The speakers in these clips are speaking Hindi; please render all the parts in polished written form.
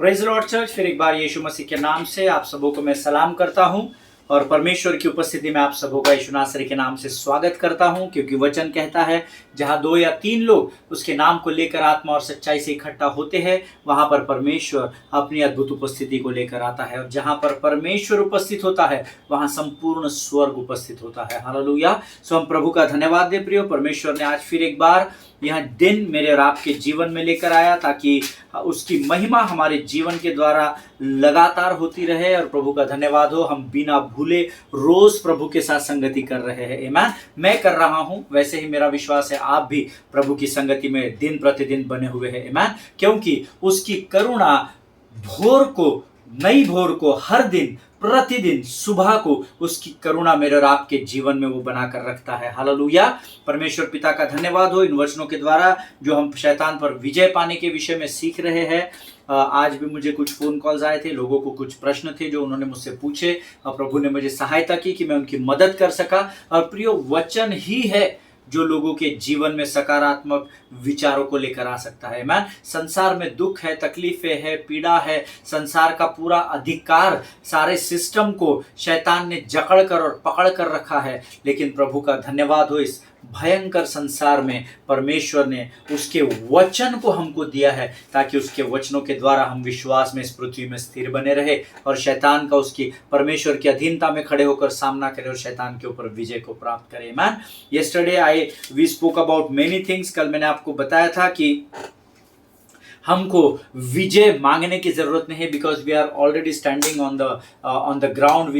प्रेज़ लॉर्ड चर्च, फिर एक बार यीशु मसीह के नाम से आप सबों को मैं सलाम करता हूं और परमेश्वर की उपस्थिति में आप सबों का यीशु नासरी के नाम से स्वागत करता हूं, क्योंकि वचन कहता है जहां 2 या 3 लोग उसके नाम को लेकर आत्मा और सच्चाई से इकट्ठा होते हैं, वहां पर परमेश्वर अपनी अद्भुत उपस्थिति को लेकर आता है। और जहां पर परमेश्वर उपस्थित होता है वहां संपूर्ण स्वर्ग उपस्थित होता है। हालेलुया। सो हम प्रभु का धन्यवाद दे प्रियो, परमेश्वर ने आज फिर एक बार यह दिन मेरे और आपके जीवन में लेकर आया ताकि उसकी महिमा हमारे जीवन के द्वारा लगातार होती रहे। और प्रभु का धन्यवाद हो, हम बिना भूले रोज प्रभु के साथ संगति कर रहे हैं। आमीन। मैं कर रहा हूं, वैसे ही मेरा विश्वास है आप भी प्रभु की संगति में दिन प्रतिदिन बने हुए हैं। आमीन। क्योंकि उसकी करुणा नई भोर को हर दिन प्रतिदिन सुबह को उसकी करुणा मेरे और आपके जीवन में वो बनाकर रखता है। हालेलुया। परमेश्वर पिता का धन्यवाद हो इन वचनों के द्वारा जो हम शैतान पर विजय पाने के विषय में सीख रहे हैं। आज भी मुझे कुछ फोन कॉल्स आए थे, लोगों को कुछ प्रश्न थे जो उन्होंने मुझसे पूछे और प्रभु ने मुझे सहायता की कि मैं उनकी मदद कर सका। और प्रियो, वचन ही है जो लोगों के जीवन में सकारात्मक विचारों को लेकर आ सकता है। मैं संसार में दुख है, तकलीफें है, पीड़ा है, संसार का पूरा अधिकार, सारे सिस्टम को शैतान ने जकड़ कर और पकड़ कर रखा है। लेकिन प्रभु का धन्यवाद हो, इस भयंकर संसार में परमेश्वर ने उसके वचन को हमको दिया है ताकि उसके वचनों के द्वारा हम विश्वास में इस पृथ्वी में स्थिर बने रहे और शैतान का उसकी परमेश्वर की अधीनता में खड़े होकर सामना करें और शैतान के ऊपर विजय को प्राप्त करें। Man yesterday we spoke about many things. कल मैंने आपको बताया था कि हमको विजय मांगने की जरूरत नहीं है, because we are already standing on the ground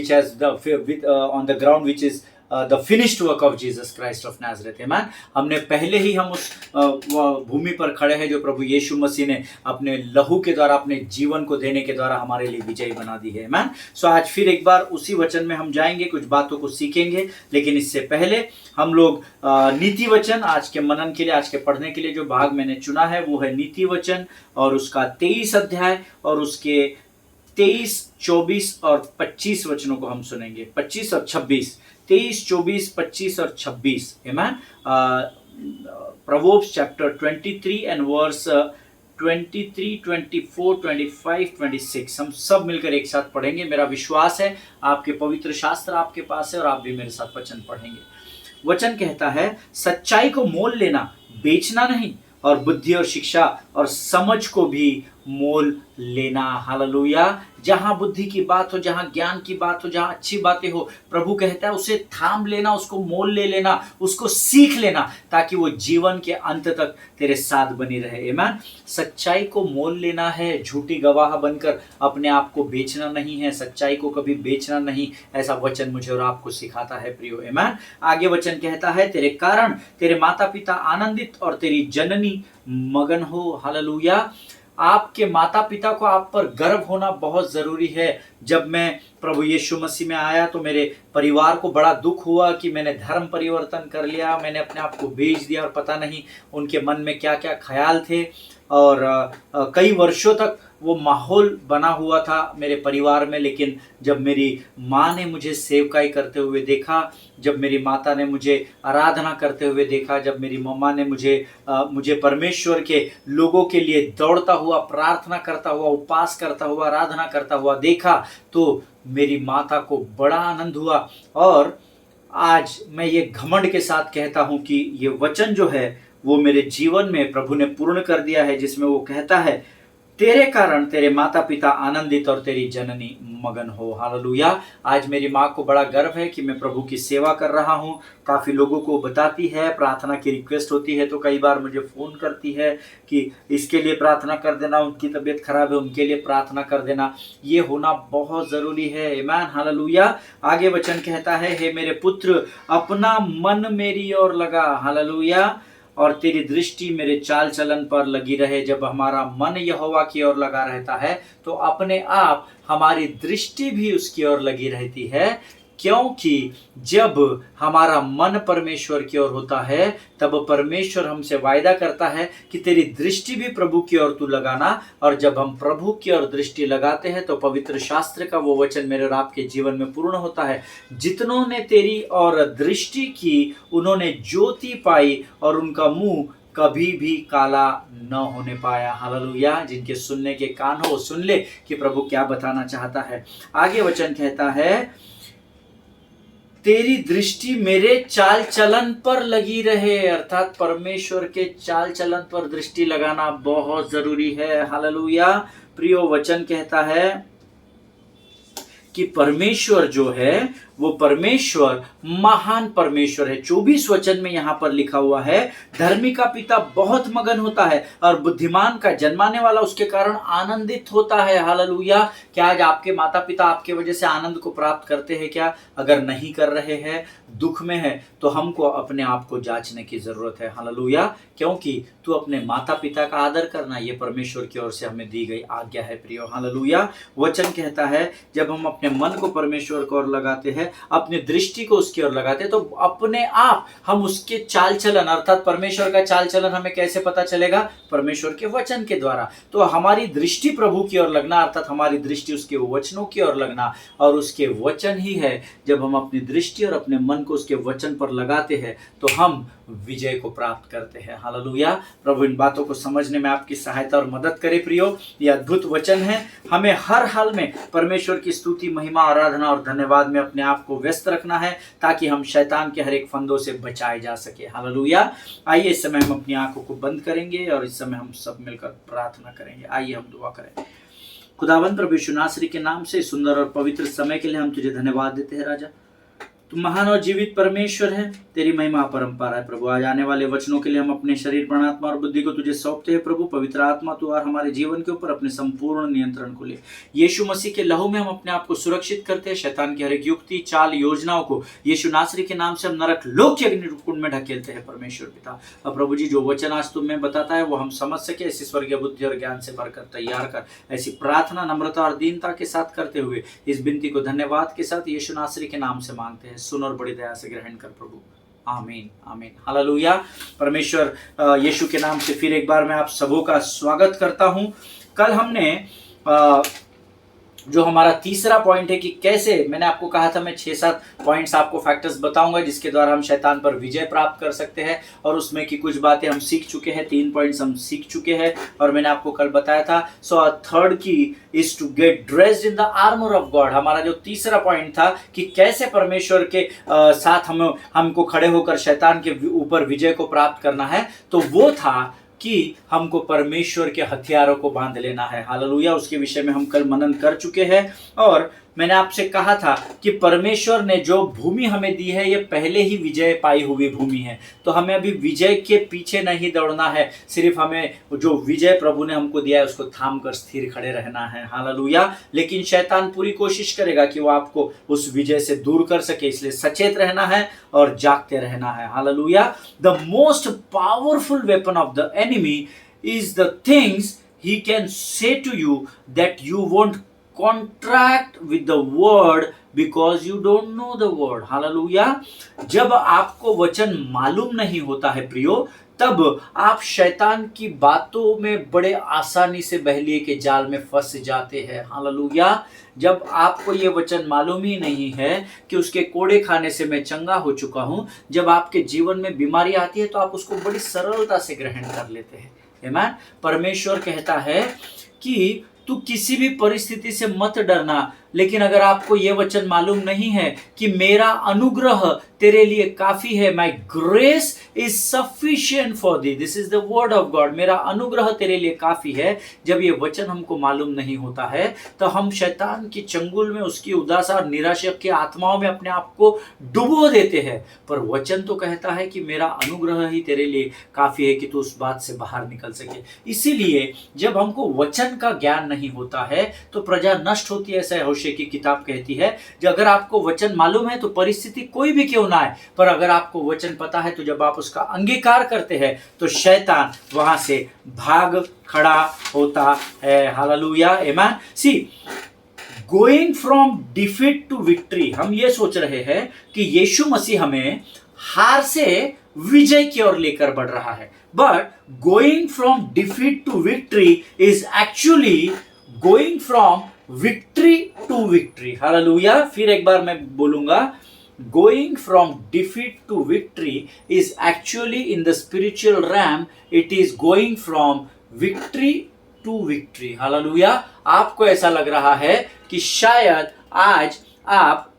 which is the finished work of Jesus Christ of Nazareth. आमीन। हमने पहले ही हम उस भूमि पर खड़े हैं जो प्रभु यीशु मसीह ने अपने लहू के द्वारा, अपने जीवन को देने के द्वारा हमारे लिए विजयी बना दी है। आमीन। सो आज फिर एक बार उसी वचन में हम जाएंगे, कुछ बातों को सीखेंगे। लेकिन इससे पहले हम लोग नीति वचन आज के मनन के लिए, आज के पढ़ने के लिए जो भाग मैंने चुना है वो है नीति वचन और उसका 23 अध्याय और उसके 23, 24 और 25 वचनों को हम सुनेंगे। 25 और 26, 23, 24, 25 और 26। आमीन। प्रोवर्ब्स चैप्टर 23 एंड वर्स 23, 24, 25, 26 हम सब मिलकर एक साथ पढ़ेंगे। मेरा विश्वास है आपके पवित्र शास्त्र आपके पास है और आप भी मेरे साथ वचन पढ़ेंगे। वचन कहता है, सच्चाई को मोल लेना, बेचना नहीं, और बुद्धि और शिक्षा और समझ को भी मोल लेना। हालेलुया। जहां बुद्धि की बात हो, जहां ज्ञान की बात हो, जहां अच्छी बातें हो, प्रभु कहता है उसे थाम लेना, उसको मोल ले लेना, उसको सीख लेना ताकि वो जीवन के अंत तक तेरे साथ बनी रहे। आमीन। सच्चाई को मोल लेना है, झूठी गवाह बनकर अपने आप को बेचना नहीं है, सच्चाई को कभी बेचना नहीं, ऐसा वचन मुझे और आपको सिखाता है प्रियो। आमीन। आगे वचन कहता है, तेरे कारण तेरे माता पिता आनंदित और तेरी जननी मगन हो। हालेलुया। आपके माता पिता को आप पर गर्व होना बहुत जरूरी है। जब मैं प्रभु यीशु मसीह में आया तो मेरे परिवार को बड़ा दुख हुआ कि मैंने धर्म परिवर्तन कर लिया, मैंने अपने आप को बेच दिया और पता नहीं उनके मन में क्या क्या ख्याल थे। और कई वर्षों तक वो माहौल बना हुआ था मेरे परिवार में। लेकिन जब मेरी माँ ने मुझे सेवकाई करते हुए देखा, जब मेरी माता ने मुझे आराधना करते हुए देखा, जब मेरी मम्मा ने मुझे परमेश्वर के लोगों के लिए दौड़ता हुआ, प्रार्थना करता हुआ, उपवास करता हुआ, आराधना करता हुआ देखा, तो मेरी माता को बड़ा आनंद हुआ। और आज मैं ये घमंड के साथ कहता हूँ कि ये वचन जो है वो मेरे जीवन में प्रभु ने पूर्ण कर दिया है, जिसमें वो कहता है, तेरे कारण तेरे माता पिता आनंदित और तेरी जननी मगन हो। हालेलुया। आज मेरी माँ को बड़ा गर्व है कि मैं प्रभु की सेवा कर रहा हूँ। काफ़ी लोगों को बताती है, प्रार्थना की रिक्वेस्ट होती है तो कई बार मुझे फ़ोन करती है कि इसके लिए प्रार्थना कर देना, उनकी तबीयत खराब है उनके लिए प्रार्थना कर देना। ये होना बहुत ज़रूरी है। आमीन। हालेलुया। आगे वचन कहता है, हे मेरे पुत्र अपना मन मेरी ओर लगा। हालेलुया। और तेरी दृष्टि मेरे चाल चलन पर लगी रहे। जब हमारा मन यहोवा की ओर लगा रहता है तो अपने आप हमारी दृष्टि भी उसकी ओर लगी रहती है, क्योंकि जब हमारा मन परमेश्वर की ओर होता है तब परमेश्वर हमसे वायदा करता है कि तेरी दृष्टि भी प्रभु की ओर तू लगाना। और जब हम प्रभु की ओर दृष्टि लगाते हैं तो पवित्र शास्त्र का वो वचन मेरे और आपके जीवन में पूर्ण होता है, जितनों ने तेरी ओर दृष्टि की उन्होंने ज्योति पाई और उनका मुंह कभी भी काला न होने पाया। हालेलुया। जिनके सुनने के कान हो सुन ले कि प्रभु क्या बताना चाहता है। आगे वचन कहता है, तेरी दृष्टि मेरे चाल चलन पर लगी रहे। अर्थात परमेश्वर के चाल चलन पर दृष्टि लगाना बहुत जरूरी है। हालेलुया। प्रियो, वचन कहता है कि परमेश्वर जो है वो परमेश्वर महान परमेश्वर है। 24 वचन में यहां पर लिखा हुआ है, धर्मी का पिता बहुत मगन होता है और बुद्धिमान का जन्माने वाला उसके कारण आनंदित होता है। हालेलुया। क्या आज आपके माता पिता आपके वजह से आनंद को प्राप्त करते हैं क्या? अगर नहीं कर रहे हैं, दुख में है, तो हमको अपने आप को जांचने की जरूरत है। हालेलुया। क्योंकि तू अपने माता पिता का आदर करना, ये परमेश्वर की ओर से हमें दी गई आज्ञा है। प्रियो, हालेलुया। वचन कहता है, जब हम अपने मन को परमेश्वर की ओर लगाते हैं, अपनी दृष्टि को उसकी ओर लगाते हैं, तो अपने आप हम उसके चाल चलन, अर्थात परमेश्वर का चाल चलन हमें कैसे पता चलेगा? परमेश्वर के वचन के द्वारा। तो हमारी दृष्टि प्रभु की ओर लगना, अर्थात हमारी दृष्टि उसके वचनों की ओर लगना, और उसके वचन ही है। जब हम अपनी दृष्टि और अपने मन को उसके वचन पर लगाते हैं तो हम विजय को प्राप्त करते हैं। हालेलुया। प्रभु इन बातों को समझने में आपकी सहायता और मदद करे। प्रियो, ये अद्भुत वचन है। हमें हर हाल में परमेश्वर की स्तुति, महिमा, आराधना और धन्यवाद में अपने आप को व्यस्त रखना है, ताकि हम शैतान के हर एक फंदों से बचाए जा सके। हालेलुया। आइए इस समय हम अपनी आंखों को बंद करेंगे और इस समय हम सब मिलकर प्रार्थना करेंगे। आइए हम दुआ करें। खुदावंद प्रभु यीशु नासरी के नाम से सुंदर और पवित्र समय के लिए हम तुझे धन्यवाद देते हैं। राजा, तू महान और जीवित परमेश्वर है, तेरी महिमा परंपरा है। प्रभु, आज आने वाले वचनों के लिए हम अपने शरीर, प्राण, आत्मा और बुद्धि को तुझे सौंपते हैं। प्रभु, पवित्र आत्मा तू और हमारे जीवन के ऊपर अपने संपूर्ण नियंत्रण को ले। यीशु मसीह के लहू में हम अपने आप को सुरक्षित करते हैं। शैतान की हर एक युक्ति, चाल, योजनाओं को यीशु नासरी के नाम से हम नरक लोक के अग्निकुंड में ढकेलते हैं। परमेश्वर पिता, अब प्रभु जी, जो वचन आज तुम्हें बताता है वो हम समझ सके, ऐसी स्वर्गीय बुद्धि और ज्ञान से भरकर तैयार कर। ऐसी प्रार्थना नम्रता और दीनता के साथ करते हुए इस विनती को धन्यवाद के साथ यीशु नासरी के नाम से मांगते हैं। सुन और बड़ी दया से ग्रहण कर प्रभु। आमीन, आमीन। हालेलुया। परमेश्वर यीशु के नाम से फिर एक बार मैं आप सबों का स्वागत करता हूं। कल हमने जो हमारा तीसरा पॉइंट है कि कैसे, मैंने आपको कहा था मैं 6-7 पॉइंट्स आपको फैक्टर्स बताऊंगा जिसके द्वारा हम शैतान पर विजय प्राप्त कर सकते हैं, और उसमें की कुछ बातें हम सीख चुके हैं। 3 पॉइंट्स हम सीख चुके हैं और मैंने आपको कल बताया था। So third key is to get dressed in the armour of God. हमारा जो तीसरा पॉइंट था कि कैसे परमेश्वर के साथ हमको खड़े होकर शैतान के ऊपर विजय को प्राप्त करना है, तो वो था कि हमको परमेश्वर के हथियारों को बांध लेना है। हालेलुया। उसके विषय में हम कल मनन कर चुके हैं, और मैंने आपसे कहा था कि परमेश्वर ने जो भूमि हमें दी है ये पहले ही विजय पाई हुई भूमि है। तो हमें अभी विजय के पीछे नहीं दौड़ना है, सिर्फ हमें जो विजय प्रभु ने हमको दिया है उसको थाम कर स्थिर खड़े रहना है। हालेलुया। लेकिन शैतान पूरी कोशिश करेगा कि वो आपको उस विजय से दूर कर सके, इसलिए सचेत रहना है और जागते रहना है। हालेलुया। The most powerful weapon of the enemy is the things he can say to you that you won't contract with the word because you don't know the word. Hallelujah. जब आपको वचन मालूम नहीं होता है प्रियो, तब आप शैतान की बातों में बड़े आसानी से बहलिए के जाल में फंस जाते हैं। हालेलुया। जब आपको ये वचन मालूम ही नहीं है कि उसके कोड़े खाने से मैं चंगा हो चुका हूं, जब आपके जीवन में बीमारी आती है तो आप उसको बड़ी सरलता से ग्रहण कर लेते हैं। आमीन। परमेश्वर कहता है कि तू किसी भी परिस्थिति से मत डरना, लेकिन अगर आपको यह वचन मालूम नहीं है कि मेरा अनुग्रह तेरे लिए काफी है, माई grace is sufficient for the, this is the word of God, मेरा अनुग्रह तेरे लिए काफी है। जब ये वचन हमको मालूम नहीं होता है तो हम शैतान की चंगुल में, उसकी उदासा और निराशा की आत्माओं में अपने आप को डुबो देते हैं। पर वचन तो कहता है कि मेरा अनुग्रह ही तेरे लिए काफी है कि तू उस बात से बाहर निकल सके। इसीलिए जब हमको वचन का ज्ञान नहीं होता है तो प्रजा नष्ट होती है, ऐसा होशे की किताब कहती है। जो अगर आपको वचन मालूम है तो परिस्थिति कोई भी क्यों ना है, पर अगर आपको वचन पता है तो जब आप उसका अंगीकार करते हैं तो शैतान वहां से भाग खड़ा होता है। हालेलुया। आमीन। See, going from defeat to victory, हम ये सोच रहे हैं कि यीशु मसीह हमें हार से विजय की ओर लेकर बढ़ रहा है, but going from defeat to victory is actually going from victory to victory. हालेलुया। फिर एक बार मैं बोलूंगा, going from defeat to victory is actually in the spiritual realm, it is going from victory to victory. Hallelujah. आपको ऐसा लग रहा है कि शायद आज आप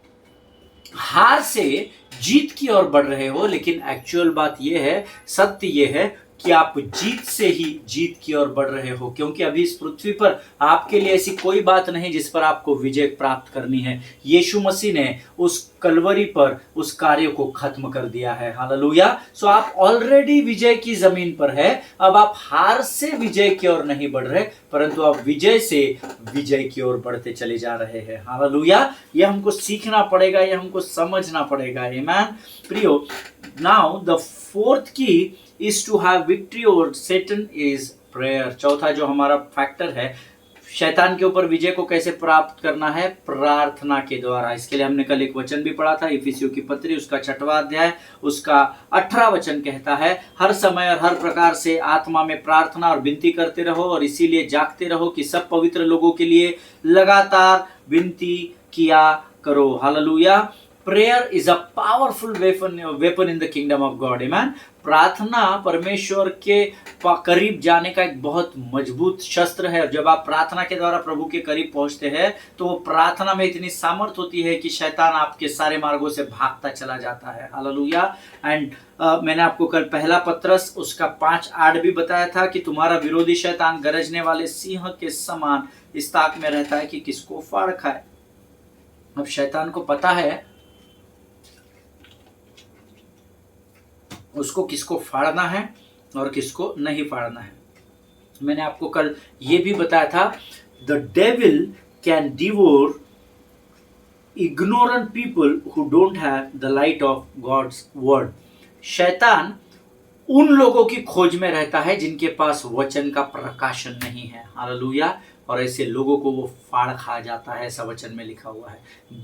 हार से जीत की ओर बढ़ रहे हो, लेकिन एक्चुअल बात यह है, सत्य यह है कि आप जीत से ही जीत की ओर बढ़ रहे हो, क्योंकि अभी इस पृथ्वी पर आपके लिए ऐसी कोई बात नहीं जिस पर आपको विजय प्राप्त करनी है. यीशु मसीह ने उस कलवरी पर उस कार्य को खत्म कर दिया है. हालेलुया. सो आप ऑलरेडी विजय की जमीन पर है. अब आप हार से विजय की ओर नहीं बढ़ रहे, परंतु आप विजय से विजय की ओर बढ़ते चले जा रहे हैं. हालेलुया. यह हमको सीखना पड़ेगा, यह हमको समझना पड़ेगा. आमीन. प्रियो, नाउ द फोर्थ की is to have victory over Satan is prayer. चौथा जो हमारा फैक्टर है शैतान के ऊपर विजय को कैसे प्राप्त करना है, प्रार्थना के द्वारा. इसके लिए हमने कल एक वचन भी पढ़ा था, इफिसियों की पत्री उसका 6वां अध्याय उसका 18 वचन कहता है, हर समय और हर प्रकार से आत्मा में प्रार्थना और विनती करते रहो और इसीलिए जागते रहो कि सब पवित्र लोगों के लिए लगातार विनती किया करो. Hallelujah. Prayer is a powerful weapon in the kingdom of God. आमीन. प्रार्थना परमेश्वर के करीब जाने का एक बहुत मजबूत शस्त्र है. जब आप प्रार्थना के द्वारा प्रभु के करीब पहुंचते हैं तो वो प्रार्थना में इतनी सामर्थ होती है कि शैतान आपके सारे मार्गों से भागता चला जाता है. हालेलुया. एंड मैंने आपको कल पहला पत्रस उसका 5:8 भी बताया था कि तुम्हारा विरोधी शैतान गरजने वाले सिंह के समान इस ताक में रहता है कि किसको फाड़ खाए. अब शैतान को पता है उसको किसको फाड़ना है और किसको नहीं फाड़ना है. मैंने आपको कल ये भी बताया था, the devil can devour ignorant people who don't have the light of God's word. शैतान उन लोगों की खोज में रहता है जिनके पास वचन का प्रकाशन नहीं है. हालेलुया. और ऐसे लोगों को वो फाड़ खा जाता है, ऐसा वचन में लिखा हुआ है.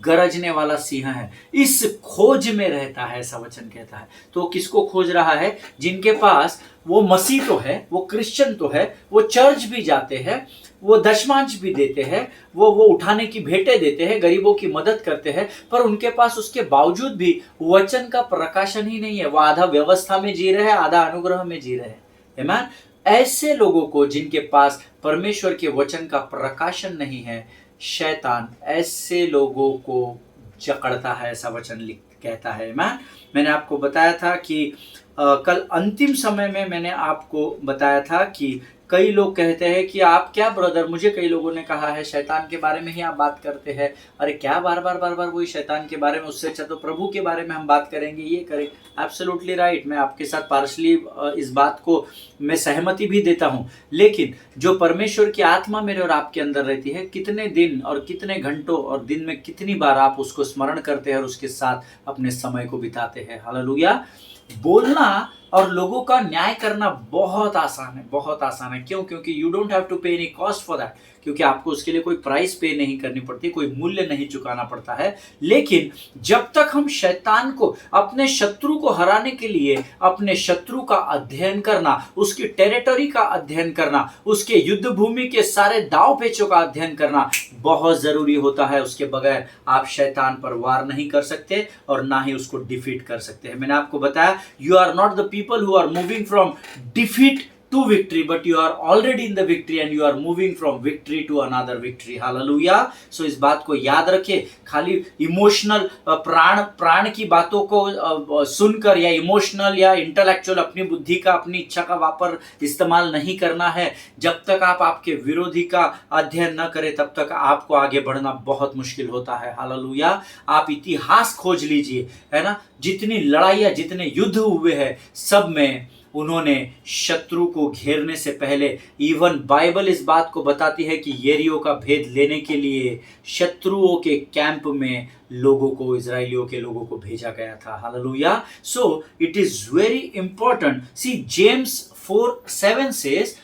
गरजने वाला सिंह है, इस खोज में रहता है, ऐसा वचन कहता है. तो किसको खोज रहा है? जिनके पास वो मसीह तो है, वो क्रिश्चियन तो है, वो चर्च भी जाते हैं, वो दशमांश भी देते हैं, वो उठाने की भेंटें देते हैं, गरीबों की मदद करते हैं, पर उनके पास उसके बावजूद भी वचन का प्रकाशन ही नहीं है. वो आधा व्यवस्था में जी रहे हैं, आधा अनुग्रह में जी रहे हैं. आमीन. ऐसे लोगों को जिनके पास परमेश्वर के वचन का प्रकाशन नहीं है, शैतान ऐसे लोगों को जकड़ता है, ऐसा वचन कहता है. मैंने आपको बताया था कि कल अंतिम समय में मैंने आपको बताया था कि कई लोग कहते हैं कि आप क्या ब्रदर, मुझे कई लोगों ने कहा है शैतान के बारे में ही आप बात करते हैं. अरे क्या बार बार वही शैतान के बारे में, उससे अच्छा तो प्रभु के बारे में हम बात करेंगे, ये करें. Absolutely right. मैं आपके साथ पार्शली इस बात को मैं सहमति भी देता हूँ, लेकिन जो परमेश्वर की आत्मा मेरे और आपके अंदर रहती है, कितने दिन और कितने घंटों और दिन में कितनी बार आप उसको स्मरण करते हैं और उसके साथ अपने समय को बिताते हैं. हालेलुया. बोलना और लोगों का न्याय करना बहुत आसान है, बहुत आसान है. क्यों? क्योंकि यू डोंट हैव टू पे एनी कॉस्ट फॉर दैट. क्योंकि आपको उसके लिए कोई प्राइस पे नहीं करनी पड़ती, कोई मूल्य नहीं चुकाना पड़ता है. लेकिन जब तक हम शैतान को, अपने शत्रु को हराने के लिए अपने शत्रु का अध्ययन करना, उसकी टेरिटरी का अध्ययन करना, उसके युद्ध भूमि के सारे दाव पेचों का अध्ययन करना बहुत जरूरी होता है. उसके बगैर आप शैतान पर वार नहीं कर सकते और ना ही उसको डिफीट कर सकते हैं. मैंने आपको बताया, you are not the people who are moving from defeat to victory, but you are already in the victory and you are moving from victory to another victory. Hallelujah. So इस बात को याद रखें. खाली इमोशनल प्राण की बातों को सुनकर या इमोशनल या इंटेलेक्चुअल अपनी बुद्धि का, अपनी इच्छा का वापर इस्तेमाल नहीं करना है. जब तक आप आपके विरोधी का अध्ययन न करें तब तक आपको आगे बढ़ना बहुत मुश्किल होता है. हालेलुया. आप इतिहास खोज लीजिए, है ना, जितनी लड़ाइयाँ, जितने युद्ध हुए हैं, सब में उन्होंने शत्रु को घेरने से पहले, इवन बाइबल इस बात को बताती है कि यरीहो का भेद लेने के लिए शत्रुओं के कैंप में लोगों को, इजराइलियों के लोगों को भेजा गया था. Hallelujah. So it is very important. See James 4:7 says,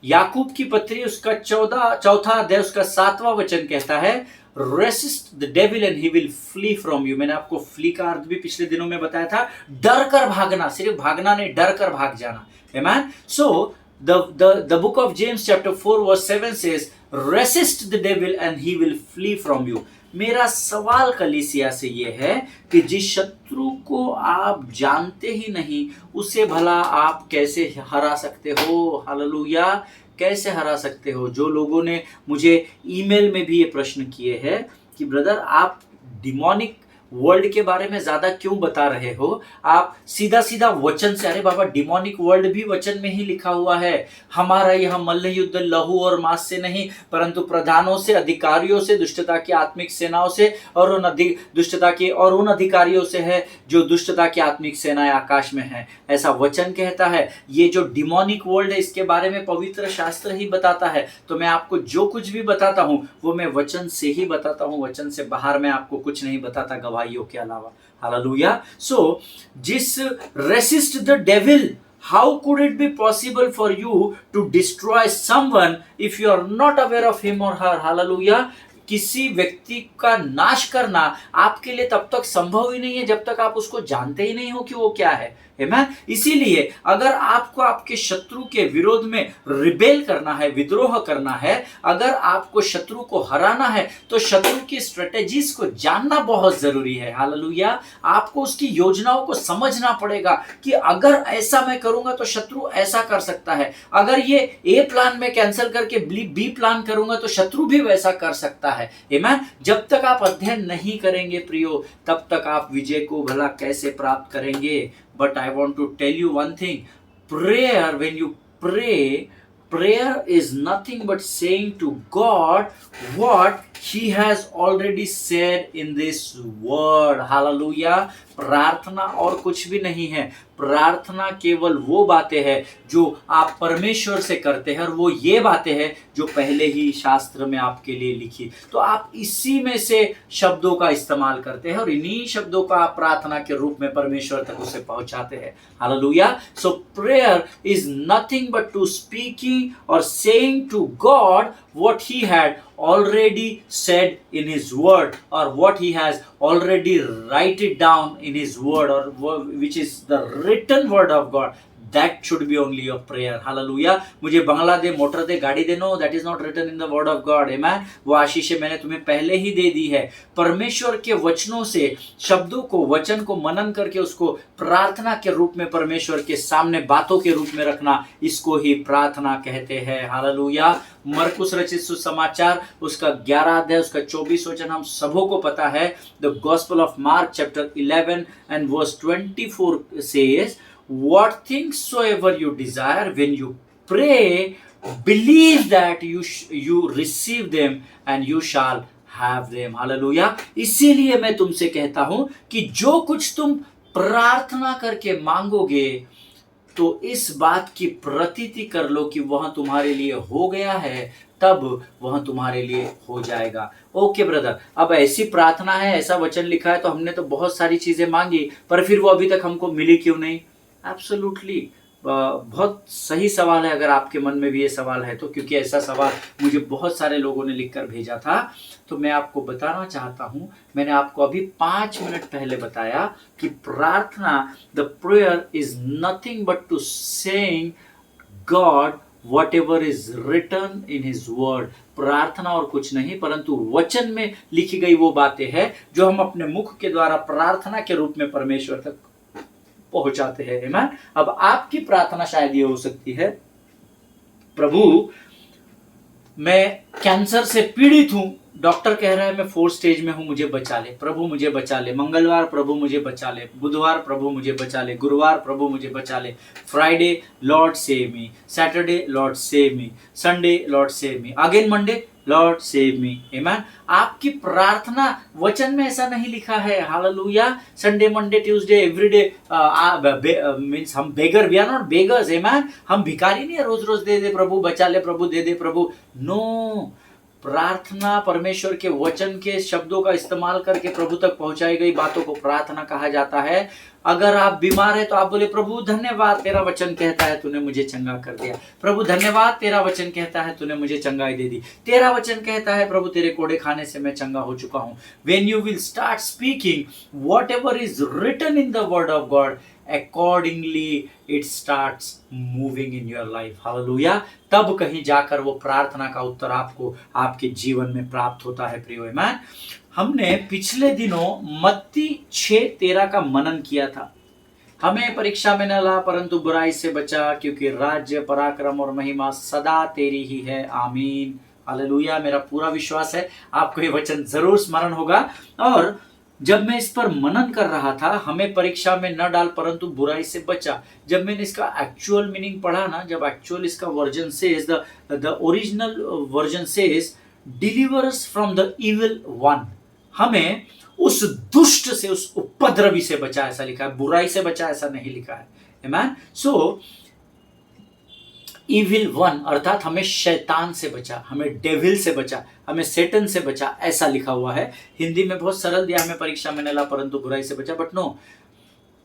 याकूब की पत्री उसका 4 अध्याय उसका 7वां वचन कहता है, resist the devil and he will flee from you. मैंने आपको फ्ली का अर्थ भी पिछले दिनों में बताया था. डर कर भागना, सिर्फ भागना नहीं, डर कर भाग जाना. आमीन. सो the book of James chapter 4 verse 7 says, resist the devil and he will flee from you. मेरा सवाल कलीसिया से ये है कि जिस शत्रु को आप जानते ही नहीं, उसे भला आप कैसे हरा सकते हो? हालेलुया! कैसे हरा सकते हो? जो लोगों ने मुझे ईमेल में भी ये प्रश्न किए हैं कि ब्रदर आप डिमोनिक वर्ल्ड के बारे में ज्यादा क्यों बता रहे हो? आप सीधा सीधा वचन से, अरे बाबा डिमोनिक वर्ल्ड भी वचन में ही लिखा हुआ है। हमारा यह मल्ल युद्ध लहू और मांस से नहीं, परंतु प्रधानों से, अधिकारियों से, दुष्टता की आत्मिक सेनाओं से और उन अधिकारियों से है जो दुष्टता की आत्मिक सेनाएं आकाश में है, ऐसा वचन कहता है। ये जो डिमोनिक वर्ल्ड है इसके बारे में पवित्र शास्त्र ही बताता है। तो मैं आपको जो कुछ भी बताता हूं वो मैं वचन से ही बताता हूं, वचन से बाहर मैं आपको कुछ नहीं बताता गवाहियों के अलावा। हालेलुया! सो जिस resist the devil, how could it be possible for you to destroy someone if you are not aware of him or her? Hallelujah! किसी व्यक्ति का नाश करना आपके लिए तब तक संभव ही नहीं है जब तक आप उसको जानते ही नहीं हो कि वो क्या है। इसीलिए अगर आपको आपके शत्रु के विरोध में रिबेल करना है, विद्रोह करना है, अगर आपको शत्रु को हराना है, तो शत्रु की स्ट्रेटेजीज को जानना बहुत जरूरी है। हालेलुया! आपको उसकी योजनाओं को समझना पड़ेगा कि अगर ऐसा मैं करूंगा तो शत्रु ऐसा कर सकता है, अगर ये ए प्लान में कैंसिल करके बी प्लान करूंगा तो शत्रु भी वैसा कर सकता है। जब तक आप अध्ययन नहीं करेंगे प्रियो, तब तक आप विजय को भला कैसे प्राप्त करेंगे? But I want to tell you one thing. Prayer, when you pray, prayer is nothing but saying to God what He has already said in this word. Hallelujah! प्रार्थना और कुछ भी नहीं है। प्रार्थना केवल वो बातें हैं जो आप परमेश्वर से करते हैं, और वो ये बातें हैं जो पहले ही शास्त्र में आपके लिए लिखी। तो आप इसी में से शब्दों का इस्तेमाल करते हैं और इन्हीं शब्दों का आप प्रार्थना के रूप में परमेश्वर तक उसे पहुंचाते हैं। Hallelujah! So prayer is nothing but to speaking और saying to God what he had already said in his word, or what he has already write it down in his word, or which is the written word of God. That should be only your prayer. Hallelujah! मुझे बंगला दे, मोटर दे, गाड़ी दे, no, that is not written in the word of God. Amen? वो आशीषें मैंने तुम्हें पहले ही दे दी है। परमेश्वर के वचनों से, शब्दों को, वचन को मनन करके उसको प्रार्थना के रूप में परमेश्वर के सामने बातों के रूप में रखना, इसको ही प्रार्थना कहते हैं। हालेलुया! मरकुस रचित सुसमाचार उसका 11 अध्याय उसका 24 वचन हम सबों को पता है। The gospel of mark chapter 11 and verse 24 says, what things soever you desire, when you pray, believe that you receive them and you shall have them. Hallelujah! इसीलिए मैं तुमसे कहता हूं कि जो कुछ तुम प्रार्थना करके मांगोगे तो इस बात की प्रतीति कर लो कि वह तुम्हारे लिए हो गया है, तब वह तुम्हारे लिए हो जाएगा। ओके ब्रदर, अब ऐसी प्रार्थना है, ऐसा वचन लिखा है, तो हमने तो बहुत सारी चीजें मांगी, पर फिर वो अभी तक हमको मिली क्यों नहीं? एब्सोल्युटली बहुत सही सवाल है। अगर आपके मन में भी ये सवाल है तो, क्योंकि ऐसा सवाल मुझे बहुत सारे लोगों ने लिखकर भेजा था, तो मैं आपको बताना चाहता हूं। मैंने आपको अभी 5 मिनट पहले बताया कि प्रार्थना, the prayer is nothing but to saying God whatever is written in his word. प्रार्थना और कुछ नहीं परंतु वचन में लिखी गई वो बातें हैं जो हम अपने मुख के द्वारा प्रार्थना के रूप में परमेश्वर तक पहुंचाते हैं। आमीन। अब आपकी प्रार्थना शायद ये हो सकती है, प्रभु मैं कैंसर से पीड़ित हूं, डॉक्टर कह रहा है मैं 4th स्टेज में हूं, मुझे बचा ले प्रभु, मुझे बचा ले। मंगलवार प्रभु मुझे बचा ले, बुधवार प्रभु मुझे बचा ले, गुरुवार प्रभु मुझे बचा ले, Friday Lord save me, Saturday Lord save me, Sunday Lord save me, again Monday Lord save me. आमीन। आपकी प्रार्थना वचन में ऐसा नहीं लिखा है। Hallelujah. Sunday Monday Tuesday everyday means हम बेगर, वी आर नॉट बेगर्स। आमीन। हम भिखारी नहीं है रोज रोज दे दे प्रभु, बचा ले प्रभु, दे दे प्रभु। नो, प्रार्थना परमेश्वर के वचन के शब्दों का इस्तेमाल करके प्रभु तक पहुंचाई गई बातों को प्रार्थना कहा जाता है। अगर आप बीमार है तो आप बोले प्रभु धन्यवाद, तेरा वचन कहता है तूने मुझे चंगा कर दिया। प्रभु धन्यवाद, तेरा वचन कहता है तूने मुझे चंगाई दे दी। तेरा वचन कहता है प्रभु तेरे कोड़े खाने से मैं चंगा हो चुका हूं। When you will start speaking whatever is written in the word of God, accordingly it starts moving in your life. Hallelujah. तब कहीं जाकर वो प्रार्थना का उत्तर आपको आपके जीवन में प्राप्त होता है प्रियो। आमीन। हमने पिछले दिनों मत्ती 6:13 का मनन किया था। हमें परीक्षा में न ला परंतु बुराई से बचा, क्योंकि राज्य, पराक्रम और महिमा सदा तेरी ही है। आमीन। हालेलुया। मेरा पूरा विश्वास है आपको ये वचन जरूर स्मरण होगा। और जब मैं इस पर मनन कर रहा था, हमें परीक्षा में न डाल परंतु बुराई से बचा, जब मैंने इसका एक्चुअल मीनिंग पढ़ा ना, जब एक्चुअल इसका version says, the original version says deliver us from the evil one, हमें उस दुष्ट से, उस उपद्रवी से बचा, ऐसा लिखा है। बुराई से बचा ऐसा नहीं लिखा है। आमीन। सो इविल वन अर्थात हमें शैतान से बचा, हमें डेविल से बचा, हमें सेटन से बचा, ऐसा लिखा हुआ है। हिंदी में बहुत सरल दिया, हमें परीक्षा में न ला परंतु बुराई से बचा, बट नो,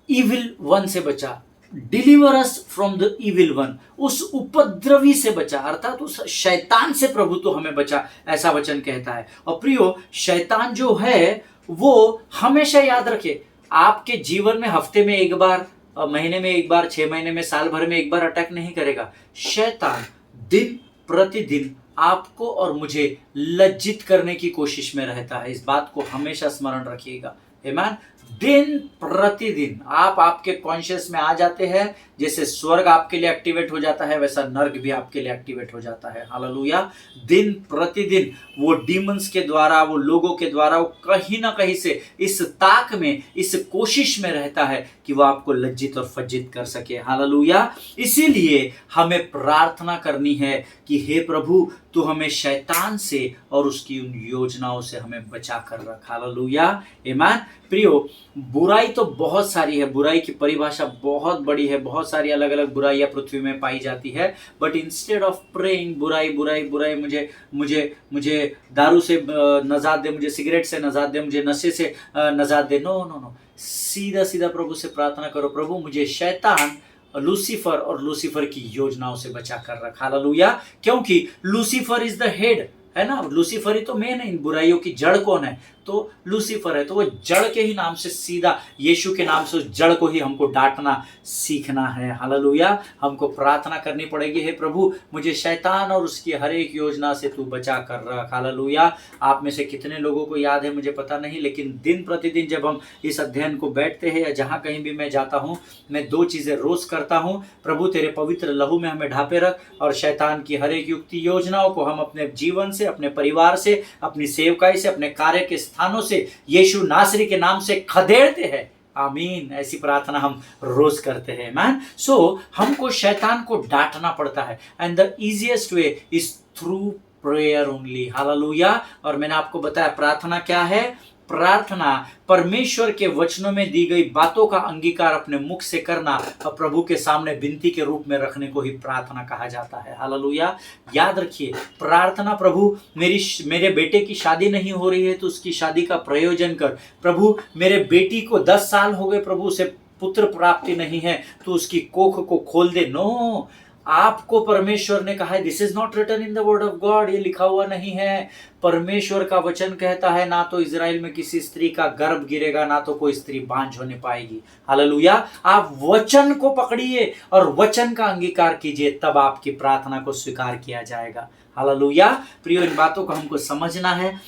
इविल वन से बचा। Deliver us from the evil one, उस उपद्रवी से बचा, अर्थात उस शैतान से प्रभु तो हमें बचा, ऐसा वचन कहता है। और प्रियो, शैतान जो है वो हमेशा याद रखे, आपके जीवन में हफ्ते में एक बार, महीने में एक बार, 6 महीने में, साल भर में एक बार अटैक नहीं करेगा। शैतान दिन प्रतिदिन आपको और मुझे लज्जित करने की कोशिश में रहता है। इस बात को हमेशा स्मरण रखिएगा। आमीन। दिन प्रतिदिन आप आपके कॉन्शियस में आ जाते हैं, जैसे स्वर्ग आपके लिए एक्टिवेट हो जाता है वैसा नर्क भी आपके लिए एक्टिवेट हो जाता है। हालेलुया। दिन प्रतिदिन वो डीमंस के द्वारा, वो लोगों के द्वारा, वो कहीं ना कहीं से इस ताक में, इस कोशिश में रहता है कि वो आपको लज्जित और फज्जित कर सके। हालेलुया। इसीलिए हमें प्रार्थना करनी है कि हे प्रभु, तू हमें शैतान से और उसकी उन योजनाओं से हमें बचा कर रख। हालेलुया। आमीन। प्रियो, बुराई तो बहुत सारी है, बुराई की परिभाषा बहुत बड़ी है, बहुत सारी अलग अलग बुराइयां पृथ्वी में पाई जाती है। बट इंस्टेड ऑफ प्रेइंग बुराई बुराई बुराई, मुझे दारू से नजात दे, मुझे सिगरेट से नजात दे, मुझे नशे से नजात दे, नो नो नो, सीधा सीधा प्रभु से प्रार्थना करो, प्रभु मुझे शैतान, लूसीफर और लूसीफर की योजनाओं से बचा कर रखा। हालेलुया। क्योंकि लूसीफर इज द हेड, है ना, लूसीफर ही तो मेन है। इन बुराइयों की जड़ कौन है? तो लूसीफर है। तो वो जड़ के ही नाम से, सीधा यीशु के नाम से उस जड़ को ही हमको डांटना सीखना है। हालेलुया। हमको प्रार्थना करनी पड़ेगी, हे प्रभु मुझे शैतान और उसकी हर एक योजना से तू बचा कर रख। हालेलुया। आप में से कितने लोगों को याद है मुझे पता नहीं, लेकिन दिन प्रतिदिन जब हम इस अध्ययन को बैठते हैं या जहाँ कहीं भी मैं जाता हूँ, मैं 2 चीज़ें रोज करता हूँ। प्रभु तेरे पवित्र लहू में हमें ढापे रख, और शैतान की हर एक युक्ति योजनाओं को हम अपने जीवन से, अपने परिवार से, अपनी सेवकाई से, अपने कार्य के स्थानों से यीशु नासरी के नाम से खदेड़ते हैं। आमीन। ऐसी प्रार्थना हम रोज करते हैं। मैन, सो हमको शैतान को डांटना पड़ता है, and the easiest way is through prayer only. Hallelujah. और मैंने आपको बताया प्रार्थना क्या है। प्रार्थना परमेश्वर के वचनों में दी गई बातों का अंगीकार अपने मुख से करना और प्रभु के सामने विनती के रूप में रखने को ही प्रार्थना कहा जाता है। हालेलुया। याद रखिए, प्रार्थना, प्रभु मेरे बेटे की शादी नहीं हो रही है तो उसकी शादी का प्रयोजन कर। प्रभु मेरे बेटी को 10 साल हो गए, प्रभु उसे पुत्र प्राप्ति नहीं है तो उसकी कोख को खोल दे। नो, आपको परमेश्वर ने कहा है, this is not written in the word of God, ये लिखा हुआ नहीं है। परमेश्वर का वचन कहता है, ना तो इजराइल में किसी स्त्री का गर्भ गिरेगा, ना तो कोई स्त्री बांझ होने पाएगी। हालेलुया। आप वचन को पकड़िए और वचन का अंगीकार कीजिए, तब आपकी प्रार्थना को स्वीकार किया जाएगा। हालेलुया। प्रियो, इन बातों को हमको समझना है।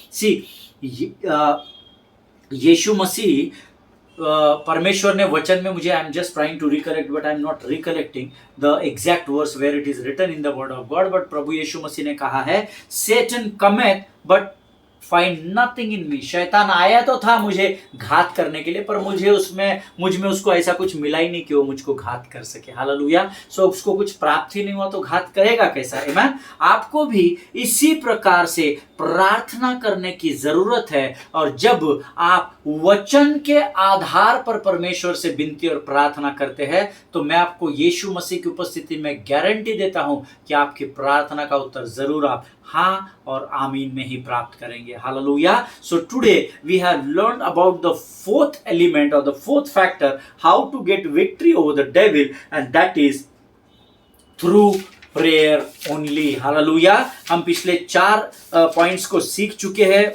यीशु मसीह, परमेश्वर ने वचन में, मुझे I am just trying to recollect but I am not recollecting the exact verse where it is written in the word of God, but प्रभु यीशु मसीह ने कहा है, Satan cometh but find nothing in me. शैतान आया तो था मुझे घात करने के लिए, पर मुझ में उसको ऐसा कुछ मिला ही नहीं कि वो मुझको घात कर सके। हालेलुया। सो उसको कुछ प्राप्त ही नहीं हुआ तो घात करेगा कैसा? आमीन। आपको भी इसी प्रकार से प्रार्थना करने की जरूरत है, और जब आप वचन के आधार पर परमेश्वर से विनती और प्रार्थना करते हैं तो मैं आपको यीशु मसीह की उपस्थिति में गारंटी देता हूं कि आपकी प्रार्थना का उत्तर जरूर आप हाँ और आमीन में ही प्राप्त करेंगे। Hallelujah. So today we have learned about the 4th element और the 4th factor, how to get victory over the devil, and that is through prayer only. Hallelujah. हम पिछले 4 पॉइंट्स को सीख चुके हैं।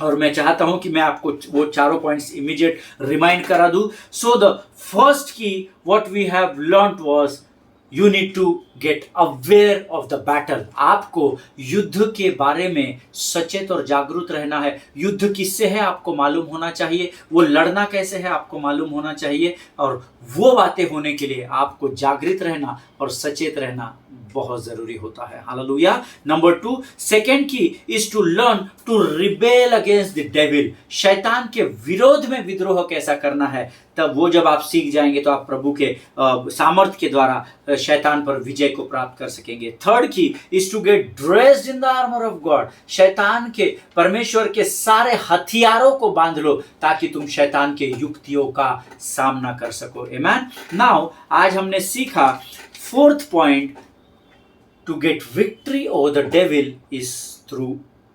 और मैं चाहता हूं कि मैं आपको वो चारों पॉइंट्स इमीडिएट रिमाइंड करा दूं. So the first key what we have learned was you need to get aware of the battle. आपको युद्ध के बारे में सचेत और जागरूक रहना है. युद्ध किससे है आपको मालूम होना चाहिए, वो लड़ना कैसे है आपको मालूम होना चाहिए, और वो बातें होने के लिए आपको जागृत रहना और सचेत रहना बहुत जरूरी होता है. हालेलुया. Number 2, second key is to learn to rebel against the devil. शैतान के विरोध में विद्रोह कैसा करना है, तब वो जब आप सीख जाएंगे तो आप प्रभु के सामर्थ्य के द्वारा शैतान पर विजय को प्राप्त कर सकेंगे. Third key is to get dressed in the armour of God. शैतान के, परमेश्वर के सारे हथियारों को बांध लो ताकि तुम शैतान के युक्तियों का सामना कर सको. आमेन. नाउ आज हमने सीखा fourth point, to get victory over the devil is through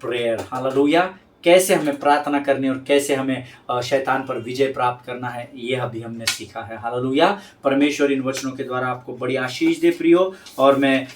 prayer. हालेलुया. कैसे हमें प्रार्थना करनी और कैसे हमें शैतान पर विजय प्राप्त करना है, ये अभी हमने सीखा है. हालेलुया. परमेश्वर इन वचनों के द्वारा आपको बड़ी आशीष दे प्रियो. और मैं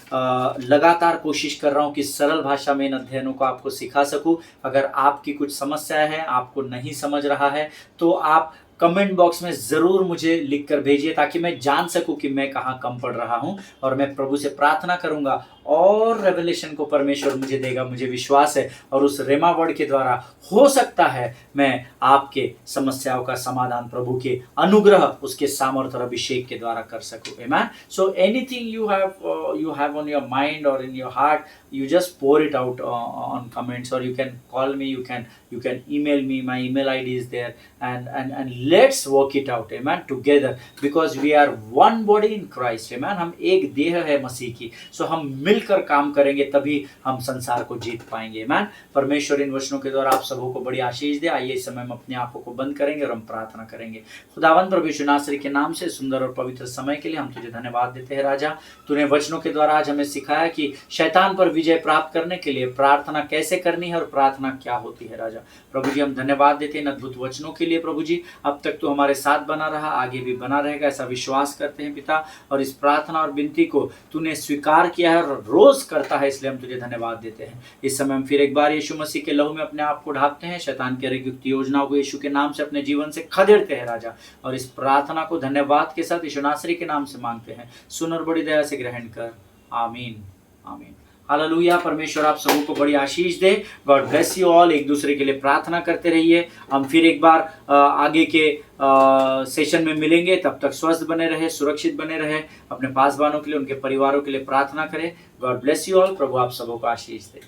लगातार कोशिश कर रहा हूँ कि सरल भाषा में इन अध्ययनों को आपको सिखा सकूँ. अगर आपकी कुछ समस्या है, आपको नहीं समझ रहा है, तो आप कमेंट बॉक्स में ज़रूर मुझे लिख कर भेजिए ताकि मैं जान सकूं कि मैं कहाँ कम पढ़ रहा हूं. और मैं प्रभु से प्रार्थना करूंगा और रेवलेशन को परमेश्वर मुझे देगा, मुझे विश्वास है. और उस रेमा वर्ड के द्वारा हो सकता है मैं आपके समस्याओं का समाधान प्रभु के अनुग्रह, उसके सामर्थ्य और अभिषेक के द्वारा कर सकूं. Amen. So anything you have on your mind or in your heart, you just pour it out on comments, or you can call me, you can email me. My email ID is there, and let's work it out. Amen. Together, because we are one body in Christ. Amen. हम एक देह है मसीह की. सो हम मिलकर काम करेंगे तभी हम संसार को जीत पाएंगे. आमेन. परमेश्वर इन वचनों के द्वारा आप सबों को बड़ी आशीष दे. आइए इस समय हम अपने आंखों को बंद करेंगे और हम प्रार्थना करेंगे. खुदावंद प्रभु यीशु नासरी के नाम से सुंदर और पवित्र समय के लिए हम तुझे धन्यवाद देते हैं. राजा, तूने वचनों के द्वारा आज हमें सिखाया कि शैतान पर विजय प्राप्त करने के लिए प्रार्थना कैसे करनी है और प्रार्थना क्या होती है. राजा प्रभु जी, हम धन्यवाद देते हैं इन अद्भुत वचनों के लिए. प्रभु जी, अब तक तो हमारे साथ बना रहा, आगे भी बना रहेगा, ऐसा विश्वास करते हैं पिता. और इस प्रार्थना और विनती को तूने स्वीकार किया है और रोज करता है, इसलिए हम तुझे धन्यवाद देते हैं. इस समय हम फिर एक बार यीशु मसीह के लहू में अपने आप को ढापते हैं. शैतान की युक्त योजनाओं को यीशु के नाम से अपने जीवन से खदेड़ते हैं राजा. और इस प्रार्थना को धन्यवाद के साथ यीशु नासरी के नाम से मांगते हैं. सुन और बड़ी दया से ग्रहण कर. आमीन. आमीन. हालेलुया. परमेश्वर आप सबों को बड़ी आशीष दे. God bless you all. एक दूसरे के लिए प्रार्थना करते रहिए. हम फिर एक बार आगे के सेशन में मिलेंगे. तब तक स्वस्थ बने रहे, सुरक्षित बने रहे. अपने पासवानों के लिए, उनके परिवारों के लिए प्रार्थना करें. God bless you all. प्रभु आप सबों को आशीष दे.